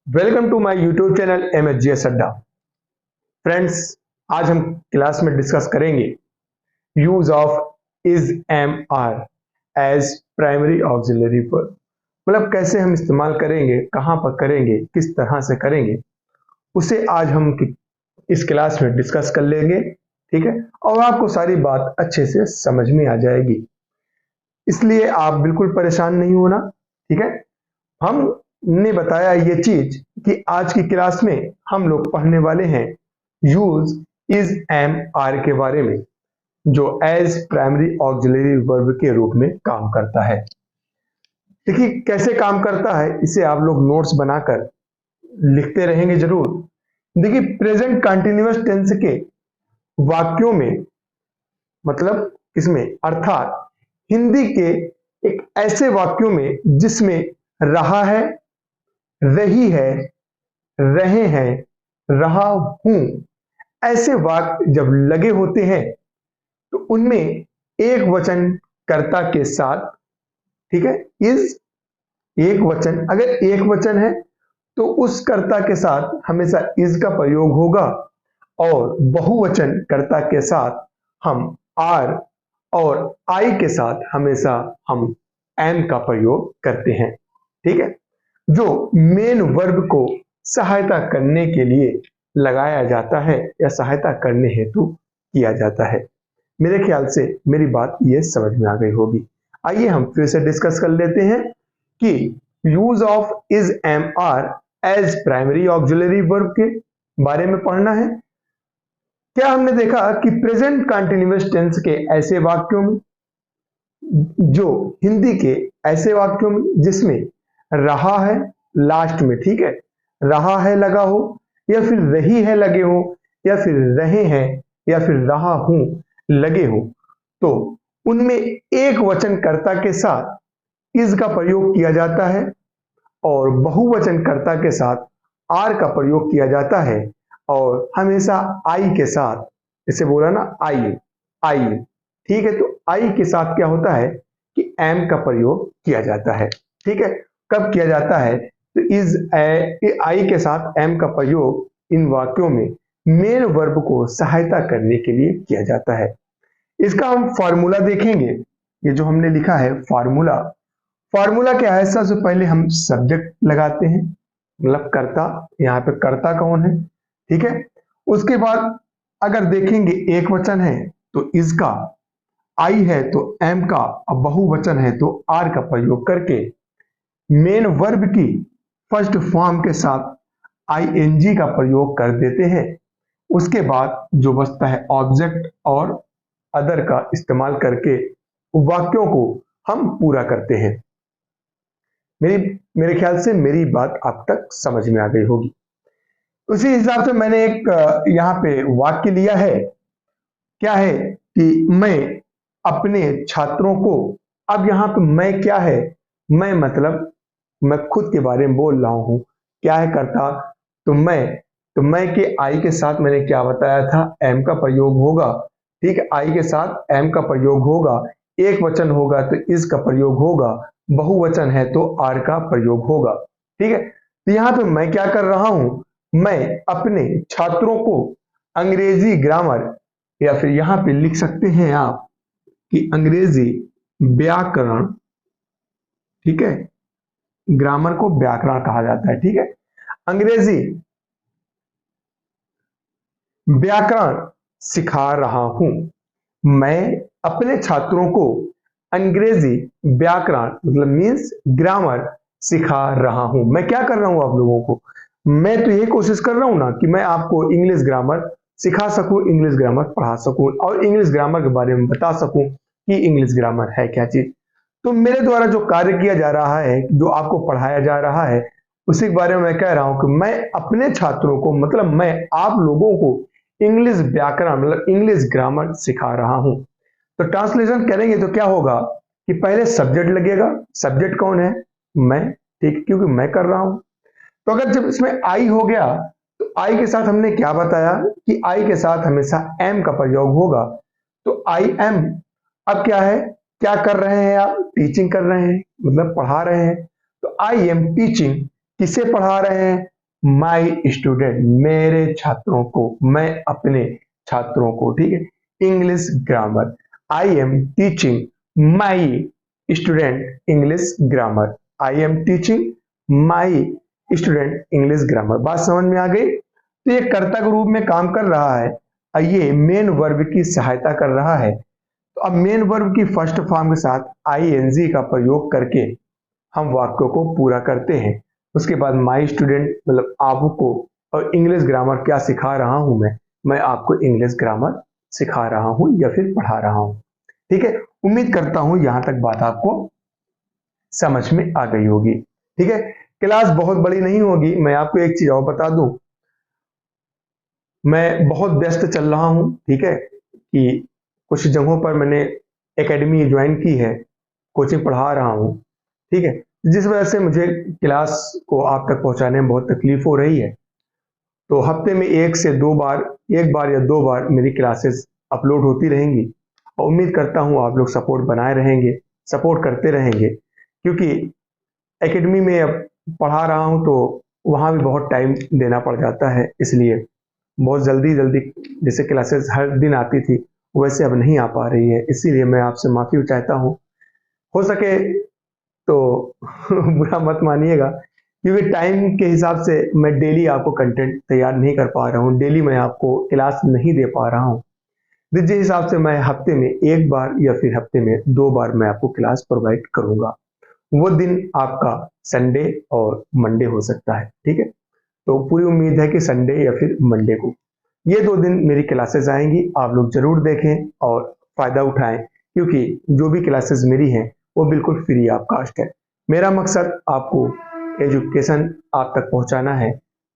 Welcome to my YouTube channel MHGS Adda. Friends, आज हम class में डिस्कस करेंगे use of is am are as primary auxiliary verb. मतलब कैसे हम इस्तेमाल करेंगे, कहां पर करेंगे, किस तरह से करेंगे, उसे आज हम इस क्लास में डिस्कस कर लेंगे। ठीक है, और आपको सारी बात अच्छे से समझ में आ जाएगी, इसलिए आप बिल्कुल परेशान नहीं होना। ठीक है, हमने बताया ये चीज कि आज की क्लास में हम लोग पढ़ने वाले हैं यूज इज एम आर के बारे में, जो एज प्राइमरी ऑक्सिलरी वर्ब के रूप में काम करता है। देखिए कैसे काम करता है, इसे आप लोग नोट्स बनाकर लिखते रहेंगे जरूर। देखिए प्रेजेंट कंटिन्यूअस टेंस के वाक्यों में, मतलब इसमें अर्थात हिंदी के एक ऐसे वाक्यों में जिसमें रहा है, रही है, रहे हैं, रहा हूं, ऐसे वाक्य जब लगे होते हैं तो उनमें एक वचन कर्ता के साथ, ठीक है, इज एक वचन, अगर एक वचन है तो उस कर्ता के साथ हमेशा इज का प्रयोग होगा, और बहुवचन कर्ता के साथ हम आर और आई के साथ हमेशा हम एम का प्रयोग करते हैं। ठीक है, जो मेन वर्ब को सहायता करने के लिए लगाया जाता है या सहायता करने हेतु किया जाता है। मेरे ख्याल से मेरी बात ये समझ में आ गई होगी। आइए हम फिर से डिस्कस कर लेते हैं कि use of is am are as primary auxiliary verb के बारे में पढ़ना है। क्या हमने देखा कि प्रेजेंट कंटिन्यूअस टेंस के ऐसे वाक्यों में, जो हिंदी के ऐसे वाक्यों में जिसमें रहा है लास्ट में, ठीक है, रहा है लगा हो, या फिर रही है लगे हो, या फिर रहे हैं या फिर रहा हूं लगे हो, तो उनमें एक वचन कर्ता के साथ इज का प्रयोग किया जाता है और बहुवचन कर्ता के साथ आर का प्रयोग किया जाता है, और हमेशा आई के साथ, इसे बोला ना आई, आई, ठीक है, तो आई के साथ क्या होता है कि एम का प्रयोग किया जाता है। ठीक है, कब किया जाता है तो इज आई के साथ एम का प्रयोग इन वाक्यों में मेन वर्ब को सहायता करने के लिए किया जाता है। इसका हम फॉर्मूला देखेंगे। ये जो हमने लिखा है फॉर्मूला, फॉर्मूला क्या है, सबसे पहले हम सब्जेक्ट लगाते हैं, मतलब कर्ता, यहाँ पे कर्ता कौन है, ठीक है। उसके बाद अगर देखेंगे एक वचन है तो इसका, आई है तो एम का, अब बहुवचन है तो आर का प्रयोग करके मेन वर्ब की फर्स्ट फॉर्म के साथ आईएनजी का प्रयोग कर देते हैं। उसके बाद जो बचता है ऑब्जेक्ट और अदर का इस्तेमाल करके वाक्यों को हम पूरा करते हैं। मेरे ख्याल से मेरी बात आप तक समझ में आ गई होगी। उसी हिसाब से मैंने एक यहाँ पे वाक्य लिया है, क्या है कि मैं अपने छात्रों को, अब यहाँ पे मैं क्या है, मैं मतलब मैं खुद के बारे में बोल रहा हूँ, क्या है करता, तो मैं के आई के साथ मैंने क्या बताया था, एम का प्रयोग होगा। ठीक है, आई के साथ एम का प्रयोग होगा, एक वचन होगा तो इस का प्रयोग होगा, बहुवचन है तो आर का प्रयोग होगा। ठीक है, तो यहाँ पे मैं क्या कर रहा हूँ, मैं अपने छात्रों को अंग्रेजी ग्रामर, या फिर यहाँ पे लिख सकते हैं आप कि अंग्रेजी व्याकरण, ठीक है, ग्रामर को व्याकरण कहा जाता है। ठीक है, अंग्रेजी व्याकरण सिखा रहा हूं, मैं अपने छात्रों को अंग्रेजी व्याकरण मतलब मीन्स ग्रामर सिखा रहा हूं। मैं क्या कर रहा हूं आप लोगों को, मैं तो ये कोशिश कर रहा हूं ना कि मैं आपको इंग्लिश ग्रामर सिखा सकूं, इंग्लिश ग्रामर पढ़ा सकूं और इंग्लिश ग्रामर के बारे में बता सकूं कि इंग्लिश ग्रामर है क्या चीज। तो मेरे द्वारा जो कार्य किया जा रहा है, जो आपको पढ़ाया जा रहा है, उसी के बारे में मैं कह रहा हूं कि मैं अपने छात्रों को, मतलब मैं आप लोगों को इंग्लिश व्याकरण मतलब इंग्लिश ग्रामर सिखा रहा हूं। तो ट्रांसलेशन करेंगे तो क्या होगा कि पहले सब्जेक्ट लगेगा, सब्जेक्ट कौन है, मैं, ठीक, क्योंकि मैं कर रहा हूं। तो अगर जब इसमें आई हो गया तो आई के साथ हमने क्या बताया कि आई के साथ हमेशा एम का प्रयोग होगा, तो आई एम अब क्या है, क्या कर रहे हैं आप, टीचिंग कर रहे हैं, मतलब पढ़ा रहे हैं। तो आई एम टीचिंग, किसे पढ़ा रहे हैं, माई स्टूडेंट, मेरे छात्रों को, मैं अपने छात्रों को, ठीक है। English grammar, I am teaching my student English grammar, I am teaching my student English grammar. बात समझ में आ गई। तो ये कर्ता के रूप में काम कर रहा है और ये मेन वर्ब की सहायता कर रहा है। तो अब मेन वर्ब की फर्स्ट फॉर्म के साथ आईएनजी का प्रयोग करके हम वाक्यों को पूरा करते हैं। उसके बाद माई स्टूडेंट मतलब आपको, और इंग्लिश ग्रामर क्या सिखा रहा हूं मैं आपको इंग्लिश ग्रामर सिखा रहा हूं या फिर पढ़ा रहा हूं। ठीक है, उम्मीद करता हूं यहां तक बात आपको समझ में आ गई होगी। ठीक है, क्लास बहुत बड़ी नहीं होगी। मैं आपको एक चीज और बता दूं, मैं बहुत व्यस्त चल रहा हूं, ठीक है, कि कुछ जगहों पर मैंने एकेडमी ज्वाइन की है, कोचिंग पढ़ा रहा हूं, ठीक है, जिस वजह से मुझे क्लास को आप तक पहुंचाने में बहुत तकलीफ हो रही है। तो हफ्ते में एक से दो बार, एक बार या दो बार मेरी क्लासेस अपलोड होती रहेंगी और उम्मीद करता हूं आप लोग सपोर्ट बनाए रहेंगे, सपोर्ट करते रहेंगे, क्योंकि एकेडमी में अब पढ़ा रहा हूं तो वहां भी बहुत टाइम देना पड़ जाता है, इसलिए बहुत जल्दी जल्दी जैसे क्लासेस हर दिन आती थी वैसे अब नहीं आ पा रही है, इसीलिए मैं आपसे माफी चाहता हूँ। हो सके तो बुरा मत मानिएगा, क्योंकि टाइम के हिसाब से मैं डेली आपको कंटेंट तैयार नहीं कर पा रहा हूँ, डेली मैं आपको क्लास नहीं दे पा रहा हूँ। जिस हिसाब से मैं हफ्ते में एक बार या फिर हफ्ते में दो बार मैं आपको क्लास प्रोवाइड करूंगा, वो दिन आपका संडे और मंडे हो सकता है। ठीक है, तो पूरी उम्मीद है कि संडे या फिर मंडे को ये दो दिन मेरी क्लासेस आएंगी, आप लोग जरूर देखें और फायदा उठाएं, क्योंकि जो भी क्लासेस मेरी हैं वो बिल्कुल फ्री ऑफ कास्ट है। मेरा मकसद आपको एजुकेशन आप तक पहुंचाना है,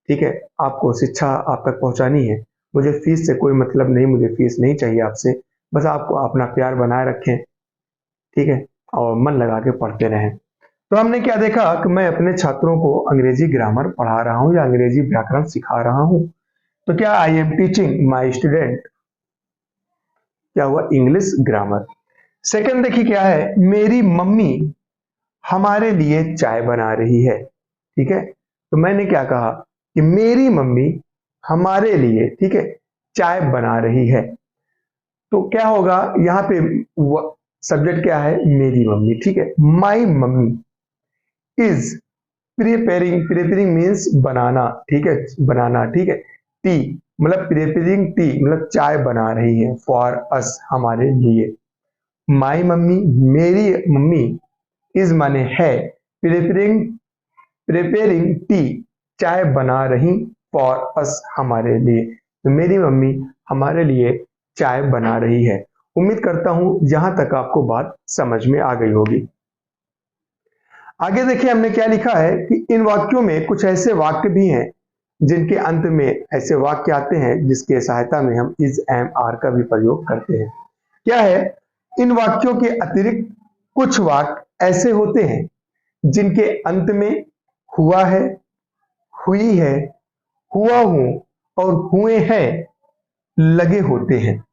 ठीक है, आपको शिक्षा आप तक पहुंचानी है। मुझे फीस से कोई मतलब नहीं, मुझे फीस नहीं चाहिए आपसे, बस आपको अपना प्यार बनाए रखें, ठीक है, और मन लगा के पढ़ते रहें। तो हमने क्या देखा कि मैं अपने छात्रों को अंग्रेजी ग्रामर पढ़ा रहा हूँ या अंग्रेजी व्याकरण सिखा रहा हूँ। तो क्या I am teaching my student, क्या हुआ, इंग्लिश ग्रामर। सेकंड देखिए क्या है, मेरी मम्मी हमारे लिए चाय बना रही है। ठीक है, तो मैंने क्या कहा कि मेरी मम्मी हमारे लिए, ठीक है, चाय बना रही है। तो क्या होगा यहाँ पे, सब्जेक्ट क्या है, मेरी मम्मी, ठीक है। My mummy is preparing, preparing means बनाना, ठीक है, बनाना, ठीक है। टी मतलब प्रिपेयरिंग टी मतलब चाय बना रही है, फॉर अस हमारे लिए। माई मम्मी मेरी मम्मी, इज माने है, प्रिपेयरिंग, प्रिपेयरिंग टी चाय बना रही, फॉर अस हमारे लिए। तो मेरी मम्मी हमारे लिए चाय बना रही है। उम्मीद करता हूं यहां तक आपको बात समझ में आ गई होगी। आगे देखिए हमने क्या लिखा है कि इन वाक्यों में कुछ ऐसे वाक्य भी हैं जिनके अंत में ऐसे वाक्य आते हैं जिसके सहायता में हम इज एम आर का भी प्रयोग करते हैं। क्या है, इन वाक्यों के अतिरिक्त कुछ वाक्य ऐसे होते हैं जिनके अंत में हुआ है, हुई है, हुआ हूं और हुए हैं लगे होते हैं,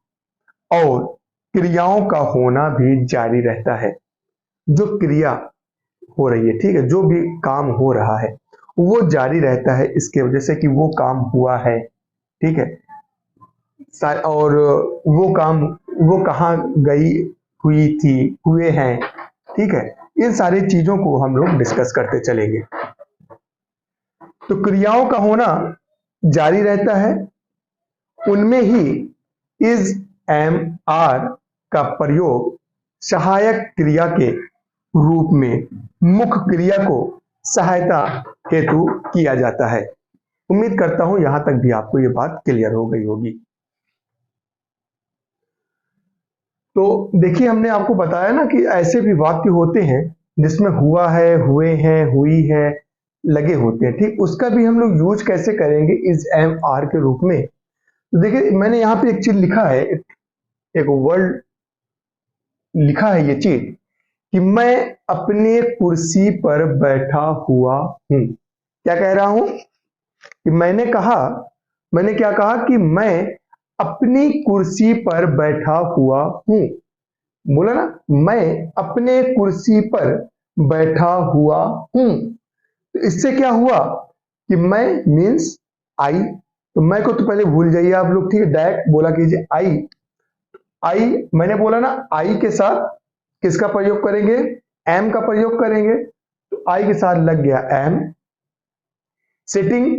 और क्रियाओं का होना भी जारी रहता है। जो क्रिया हो रही है, ठीक है, जो भी काम हो रहा है वो जारी रहता है इसके वजह से कि वो काम हुआ है, ठीक है, और वो काम, वो कहाँ गई, हुई थी, हुए हैं, ठीक है। इन सारी चीजों को हम लोग डिस्कस करते चलेंगे। तो क्रियाओं का होना जारी रहता है, उनमें ही इज एम आर का प्रयोग सहायक क्रिया के रूप में मुख्य क्रिया को सहायता हेतु किया जाता है। उम्मीद करता हूं यहां तक भी आपको यह बात क्लियर हो गई होगी। तो देखिए हमने आपको बताया ना कि ऐसे भी वाक्य होते हैं जिसमें हुआ है, हुए हैं, हुई है, लगे होते हैं, ठीक, उसका भी हम लोग यूज कैसे करेंगे इज एम आर के रूप में। तो देखिए मैंने यहाँ पे एक चीज लिखा है, एक वर्ड लिखा है ये चीज कि मैं अपने कुर्सी पर बैठा हुआ हूं। क्या कह रहा हूं कि मैंने कहा, मैंने क्या कहा कि मैं अपनी कुर्सी पर बैठा हुआ हूं। बोला ना, मैं अपने कुर्सी पर बैठा हुआ हूं। तो इससे क्या हुआ कि मैं मीन्स आई, तो मैं को तो पहले भूल जाइए आप लोग, ठीक है, डायरेक्ट बोला कीजिए आई। आई मैंने बोला ना, आई के साथ किसका प्रयोग करेंगे, एम का प्रयोग करेंगे। तो आई के साथ लग गया एम। सिटिंग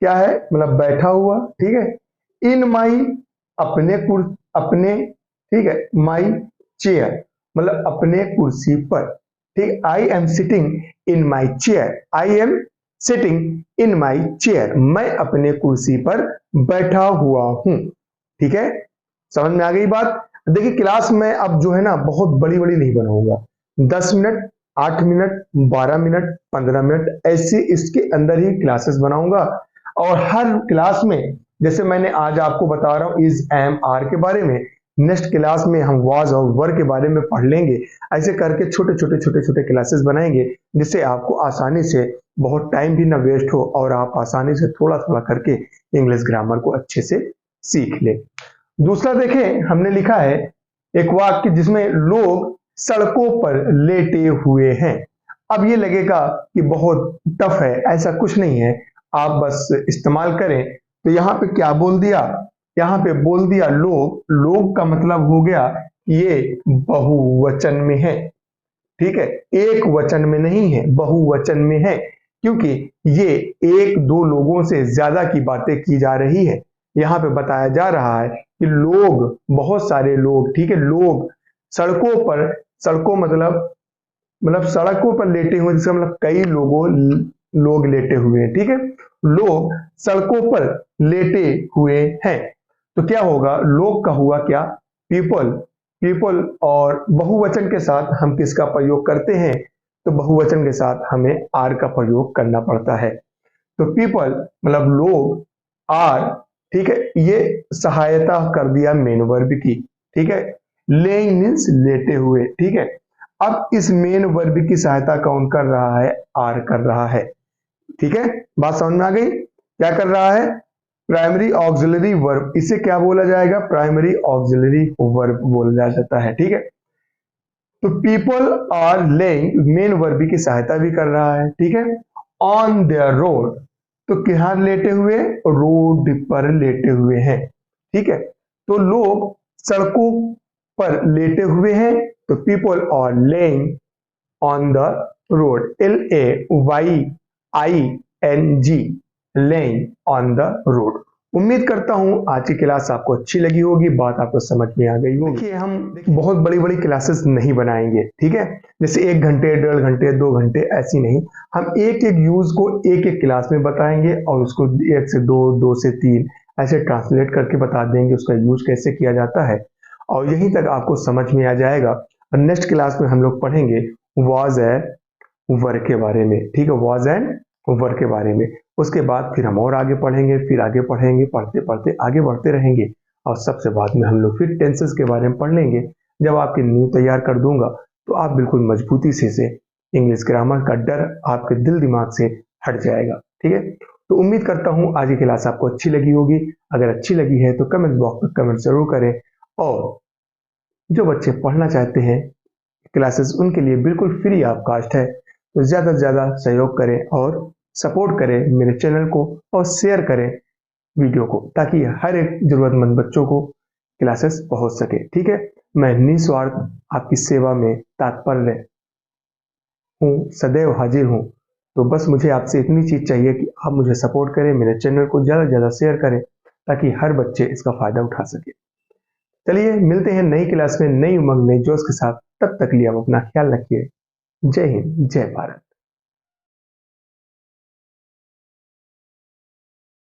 क्या है, मतलब बैठा हुआ, ठीक है। इन माई अपने, ठीक है, माई चेयर मतलब अपने कुर्सी पर, ठीक। I am sitting in my chair, I am sitting in my chair, मैं अपने कुर्सी पर बैठा हुआ हूं, ठीक है। समझ में आ गई बात। देखिए क्लास में अब जो है ना बहुत बड़ी बड़ी नहीं बनाऊंगा, 10 मिनट, 8 मिनट, 12 मिनट, 15 मिनट ऐसे इसके अंदर ही क्लासेस बनाऊंगा। और हर क्लास में, जैसे मैंने आज आपको बता रहा हूं इज एम आर के बारे में, नेक्स्ट क्लास में हम वाज और वर के बारे में पढ़ लेंगे। ऐसे करके छोटे छोटे छोटे छोटे क्लासेस बनाएंगे, जिससे आपको आसानी से, बहुत टाइम भी ना वेस्ट हो और आप आसानी से थोड़ा थोड़ा करके इंग्लिश ग्रामर को अच्छे से सीख ले। दूसरा देखें, हमने लिखा है एक वाक्य जिसमें लोग सड़कों पर लेटे हुए हैं। अब ये लगेगा कि बहुत टफ है, ऐसा कुछ नहीं है, आप बस इस्तेमाल करें। तो यहाँ पे क्या बोल दिया, यहाँ पे बोल दिया लोग। लोग का मतलब हो गया ये बहुवचन में है, ठीक है, एक वचन में नहीं है, बहुवचन में है, क्योंकि ये एक दो लोगों से ज्यादा की बातें की जा रही है। यहाँ पे बताया जा रहा है कि लोग, बहुत सारे लोग, ठीक है, लोग सड़कों पर, सड़कों मतलब सड़कों पर लेटे हुए, जिसका मतलब कई लोग लेटे हुए हैं, ठीक है। लोग सड़कों पर लेटे हुए हैं, तो क्या होगा, लोग का हुआ क्या, पीपल। पीपल और बहुवचन के साथ हम किसका प्रयोग करते हैं, तो बहुवचन के साथ हमें आर का प्रयोग करना पड़ता है। तो पीपल मतलब लोग, आर, ठीक है, ये सहायता कर दिया मेन वर्ब की, ठीक है। लेइंग मीन्स लेटे हुए, ठीक है। अब इस मेन वर्ब की सहायता कौन कर रहा है, आर कर रहा है, ठीक है। बात समझ में आ गई, क्या कर रहा है, प्राइमरी ऑक्सिलरी वर्ब, इसे क्या बोला जाएगा, प्राइमरी ऑक्सिलरी वर्ब बोला जाता है, ठीक है। तो people are laying main verb की सहायता भी कर रहा है, ठीक है। ऑन देयर रोड, तो किधर लेटे हुए, रोड पर लेटे हुए हैं, ठीक है। तो लोग सड़कों पर लेटे हुए हैं, तो people are laying on the road, LAYING, laying on the road. उम्मीद करता हूं आज की क्लास आपको अच्छी लगी होगी, बात आपको समझ में आ गई होगी। देखिए हम बहुत बड़ी बड़ी क्लासेस नहीं बनाएंगे, ठीक है, जैसे 1 घंटे, 1.5 घंटे, 2 घंटे, ऐसी नहीं। हम एक एक यूज को एक एक क्लास में बताएंगे और उसको 1 से 2, 2 से 3 ऐसे ट्रांसलेट करके बता देंगे उसका यूज कैसे किया जाता है, और यहीं तक आपको समझ में आ जाएगा। और नेक्स्ट क्लास में हम लोग पढ़ेंगे वाज एंड वर के बारे में, ठीक है, वाज एंड वर के बारे में। उसके बाद फिर हम और आगे पढ़ेंगे, फिर आगे पढ़ेंगे, पढ़ते पढ़ते आगे बढ़ते रहेंगे, और सबसे बाद में हम लोग फिर टेंसेस के बारे में पढ़ लेंगे। जब आपकी नींव तैयार कर दूंगा तो आप बिल्कुल मजबूती से इंग्लिश ग्रामर का डर आपके दिल दिमाग से हट जाएगा, ठीक है। तो उम्मीद करता हूँ आज की क्लास आपको अच्छी लगी होगी। अगर अच्छी लगी है तो कमेंट बॉक्स में कमेंट जरूर करें, और जो बच्चे पढ़ना चाहते हैं क्लासेस, उनके लिए बिल्कुल फ्री ऑफ कास्ट है। तो ज़्यादा से ज़्यादा सहयोग करें और सपोर्ट करें मेरे चैनल को, और शेयर करें वीडियो को, ताकि हर एक ज़रूरतमंद बच्चों को क्लासेस पहुंच सके, ठीक है। मैं निस्वार्थ आपकी सेवा में तात्पर्य हूँ, सदैव हाजिर हूँ। तो बस मुझे आपसे इतनी चीज़ चाहिए कि आप मुझे सपोर्ट करें, मेरे चैनल को ज़्यादा से ज़्यादा शेयर करें, ताकि हर बच्चे इसका फ़ायदा उठा सके। चलिए मिलते हैं नई क्लास में, नई उमंग, नई जोश के साथ। तब तक लिए आप अपना ख्याल रखिए। जय हिंद, जय भारत।